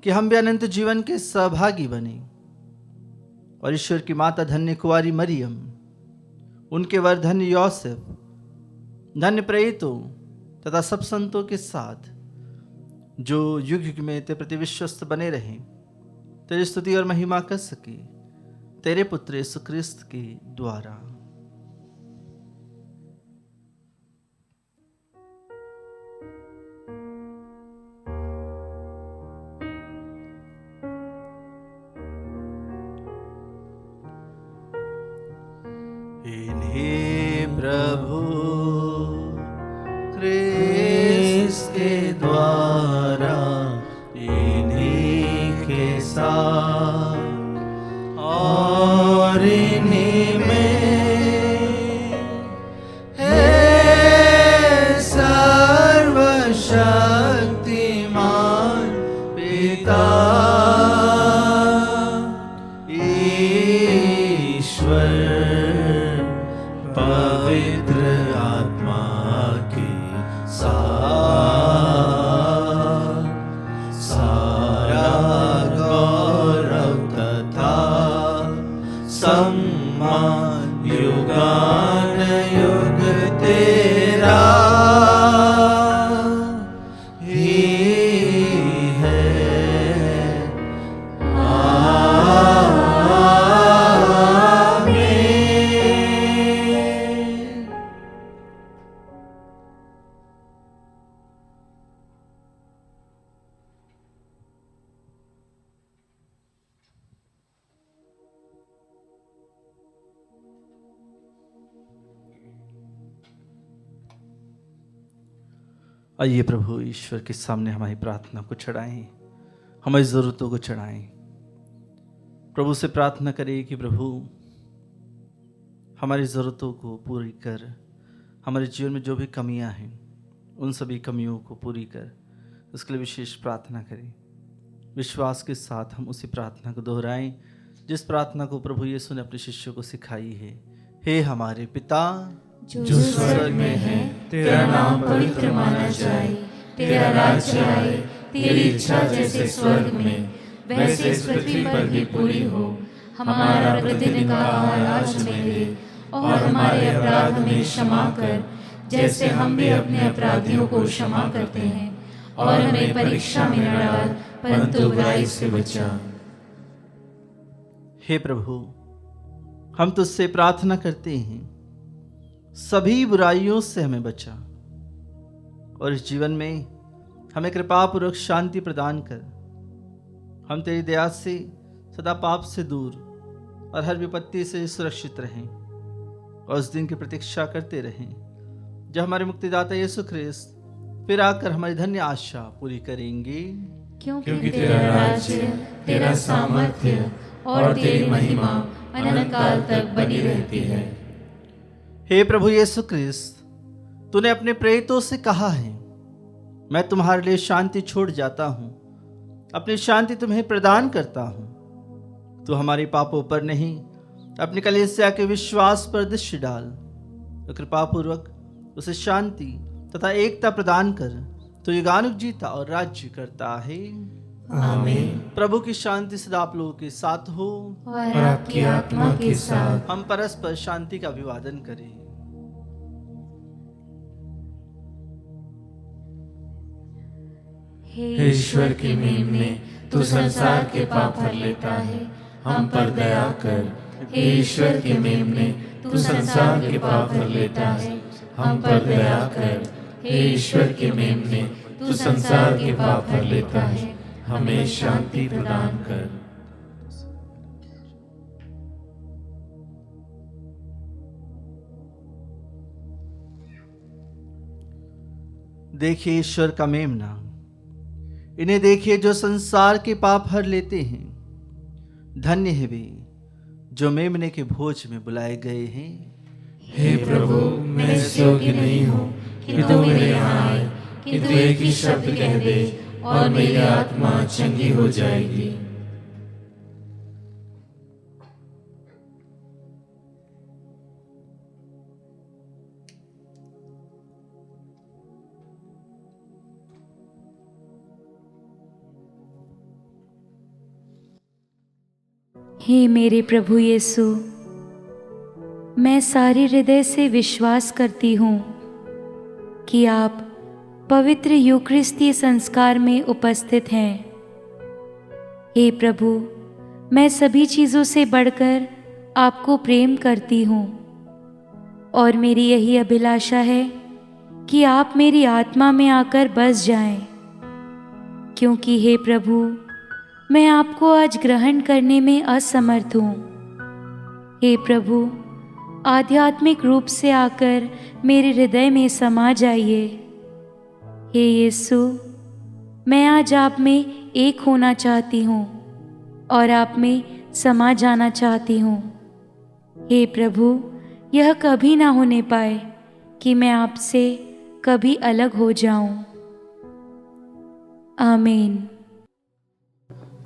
कि हम भी अनंत जीवन के सहभागी बने और ईश्वर की माता धन्य कुंवारी मरियम, उनके वर धन्य यौसेफ, धन्य प्रेरितों तथा सब संतों के साथ जो युग युग में तेरे प्रति विश्वस्त बने रहे, तेरी स्तुति और महिमा कर सके तेरे पुत्र यीशु क्रिस्त के द्वारा। इन्हीं प्रभु क्रिस्त के द्वारा, इन्हीं के साथ और इन्हीं में है सर्वशक्तिमान पिता ईश्वर पवित्र आत्मा के साथ सारा गौरव तथा सम्मान युगान युग तेरा ही है। आइए प्रभु ईश्वर के सामने हमारी प्रार्थना को चढ़ाएं, हमारी ज़रूरतों को चढ़ाएं। प्रभु से प्रार्थना करें कि प्रभु हमारी ज़रूरतों को पूरी कर, हमारे जीवन में जो भी कमियां हैं उन सभी कमियों को पूरी कर, उसके लिए विशेष प्रार्थना करें। विश्वास के साथ हम उसी प्रार्थना को दोहराएं जिस प्रार्थना को प्रभु यीशु ने अपने शिष्यों को सिखाई है। हे हमारे पिता जो स्वर्ग में है, तेरा नाम पवित्र माना जाए, तेरा राज्य आए, तेरी इच्छा जैसे स्वर्ग में वैसे इस पृथ्वी पर भी पूरी हो। हमारा प्रतिदिन का आहार आज हमें दे और हमारे अपराध हमें क्षमा कर जैसे हम भी अपने अपराधियों को क्षमा करते हैं, और हमें परीक्षा में न डाल परंतु बुराई से बचा। हे प्रभु, हम तुझसे प्रार्थना करते हैं सभी बुराइयों से हमें बचा और इस जीवन में हमें कृपापूर्वक शांति प्रदान कर हम तेरी दया से सदा पाप से दूर और हर विपत्ति से सुरक्षित रहें और उस दिन की प्रतीक्षा करते रहें जब हमारे मुक्तिदाता यीशु ख्रिस्त फिर आकर हमारी धन्य आशा पूरी करेंगे। क्योंकि तेरा राज्य, तेरा सामर्थ्य और तेरी महिमा अनंत काल तक बनी रहती है। हे प्रभु यीशु ख्रिस्त, तूने अपने प्रेरितों से कहा है, मैं तुम्हारे लिए शांति छोड़ जाता हूँ, अपनी शांति तुम्हें प्रदान करता हूँ। तू हमारे पापों पर नहीं, अपनी कलीसिया के विश्वास पर दृष्टि डाल और कृपापूर्वक उसे शांति तथा एकता प्रदान कर। तो युगानुग जीता और राज्य करता है। आमीन। प्रभु की शांति सदा आप लोगों के साथ हो और आपकी आत्मा के साथ। हम परस्पर शांति का अभिवादन करें। हे ईश्वर की मेमने, तू संसार के पाप हर लेता है, हम पर दया कर। हे ईश्वर की मेमने, तू संसार के पाप हर लेता है, हम पर दया कर। हे ईश्वर के मेमने, तू संसार के पाप हर लेता है, हमें शांति प्रदान कर। देखिए ईश्वर का मेमना, इन्हें देखिए जो संसार के पाप हर लेते हैं। धन्य है वे जो मेमने के भोज में बुलाए गए हैं। हे प्रभु, मैं इस योग्य नहीं हूँ कि तू मेरे यहाँ आए, किंतु एक ही शब्द कह दे और मेरी आत्मा चंगी हो जाएगी। हे मेरे प्रभु यीशु, मैं सारे हृदय से विश्वास करती हूँ कि आप पवित्र यूकरिस्तीय संस्कार में उपस्थित हैं। हे प्रभु, मैं सभी चीज़ों से बढ़कर आपको प्रेम करती हूँ और मेरी यही अभिलाषा है कि आप मेरी आत्मा में आकर बस जाएं, क्योंकि हे प्रभु, मैं आपको आज ग्रहण करने में असमर्थ हूँ। हे प्रभु, आध्यात्मिक रूप से आकर मेरे हृदय में समा जाइए। हे यीशु, मैं आज आप में एक होना चाहती हूँ और आप में समा जाना चाहती हूँ। हे प्रभु, यह कभी ना होने पाए कि मैं आपसे कभी अलग हो जाऊं। आमीन।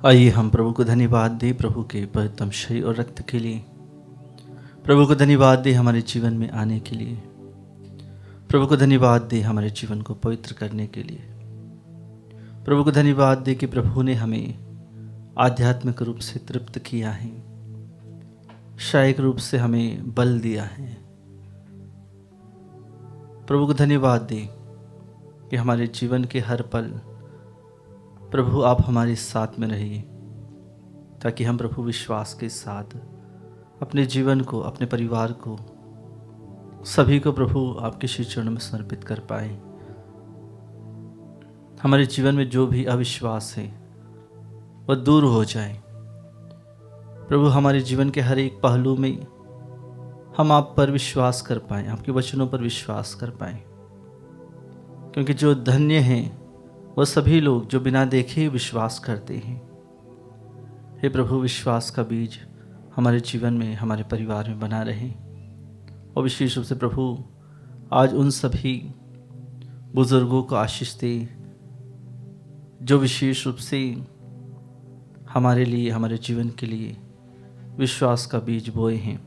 आइए हम प्रभु को धन्यवाद दें प्रभु के पवित्रतम शरीर और रक्त के लिए। प्रभु को धन्यवाद दें हमारे जीवन में आने के लिए। प्रभु को धन्यवाद दें हमारे जीवन को पवित्र करने के लिए। प्रभु को धन्यवाद दें कि प्रभु ने हमें आध्यात्मिक रूप से तृप्त किया है, शारीरिक रूप से हमें बल दिया है। प्रभु को धन्यवाद दें कि हमारे जीवन के हर पल प्रभु आप हमारे साथ में रहिए, ताकि हम प्रभु विश्वास के साथ अपने जीवन को, अपने परिवार को, सभी को प्रभु आपके श्री चरणों में समर्पित कर पाए। हमारे जीवन में जो भी अविश्वास है वह दूर हो जाए। प्रभु, हमारे जीवन के हर एक पहलू में हम आप पर विश्वास कर पाएँ, आपके वचनों पर विश्वास कर पाएँ, क्योंकि जो धन्य हैं वह सभी लोग जो बिना देखे विश्वास करते हैं। हे प्रभु, विश्वास का बीज हमारे जीवन में, हमारे परिवार में बना रहे। और विशेष रूप से प्रभु आज उन सभी बुजुर्गों को आशीष दे जो विशेष रूप से हमारे लिए, हमारे जीवन के लिए विश्वास का बीज बोए हैं।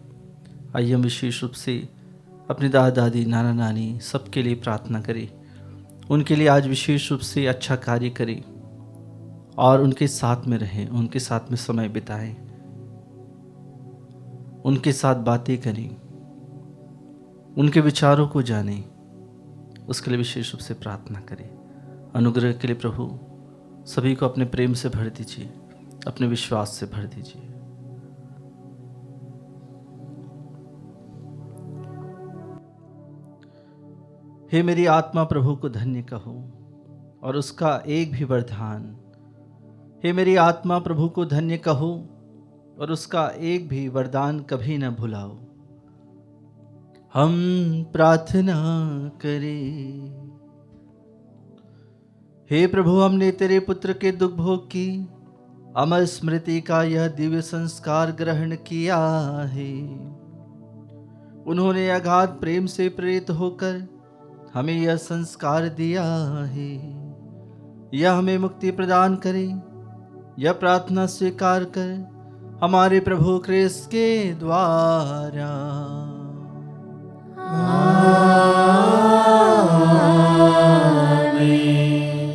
आइए हम विशेष रूप से अपने दादा दादी, नाना नानी सबके लिए प्रार्थना करें। उनके लिए आज विशेष रूप से अच्छा कार्य करें और उनके साथ में रहें, उनके साथ में समय बिताएं, उनके साथ बातें करें, उनके विचारों को जानें। उसके लिए विशेष रूप से प्रार्थना करें। अनुग्रह के लिए प्रभु सभी को अपने प्रेम से भर दीजिए, अपने विश्वास से भर दीजिए। हे मेरी आत्मा प्रभु को धन्य कहो और उसका एक भी वरदान हे मेरी आत्मा, प्रभु को धन्य कहो और उसका एक भी वरदान कभी न भुलाओ। हम प्रार्थना करें। हे प्रभु, हमने तेरे पुत्र के दुख भोग की अमर स्मृति का यह दिव्य संस्कार ग्रहण किया है। उन्होंने अगाध प्रेम से प्रेरित होकर हमें यह संस्कार दिया है। यह हमें मुक्ति प्रदान करे। यह प्रार्थना स्वीकार कर हमारे प्रभु क्रिस्त के द्वारा।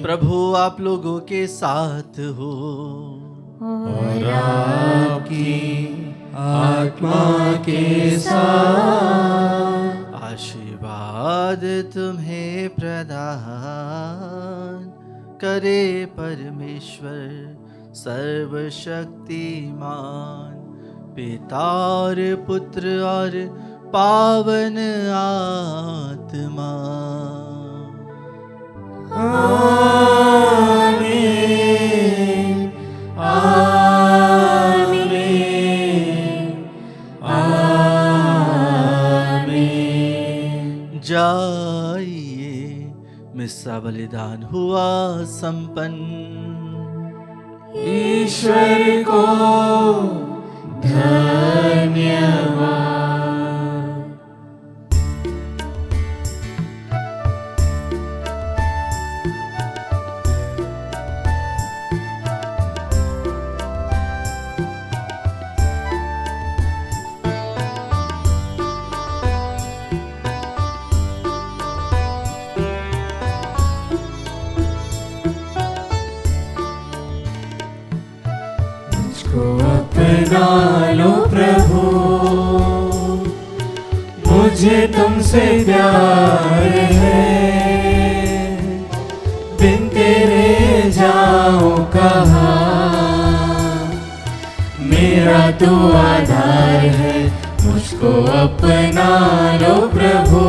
प्रभु आप लोगों के साथ हो और आपकी आत्मा के साथ। आशीर्वाद तुम्हें प्रदान करे परमेश्वर सर्वशक्तिमान, पिता और पुत्र और पावन आत्मा। आमीन, आमीन, आमीन। जाइए, मिस्सा बलिदान हुआ संपन्न। ईश्वर को धन्यवाद। अपना लो प्रभु, मुझे तुमसे प्यार है। बिन तेरे जाऊं कहाँ, मेरा तो आधार है। मुझको अपना लो प्रभु,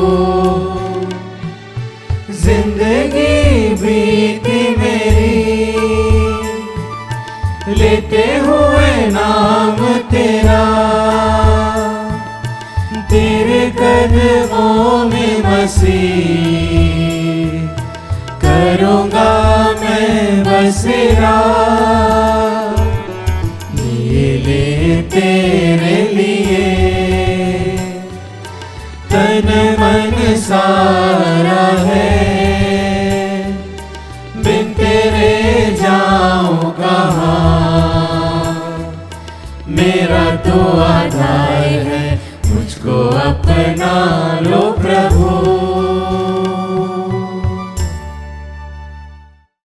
जिंदगी बीती मेरी लेते हुए नाम तेरा। तेरे कदमों में मसीह करूँगा मैं बसेरा। ये ले तेरे लिए तन मन सारा है। बिन तेरे जाऊं कहाँ, मेरा तो आधार है। मुझको अपना लो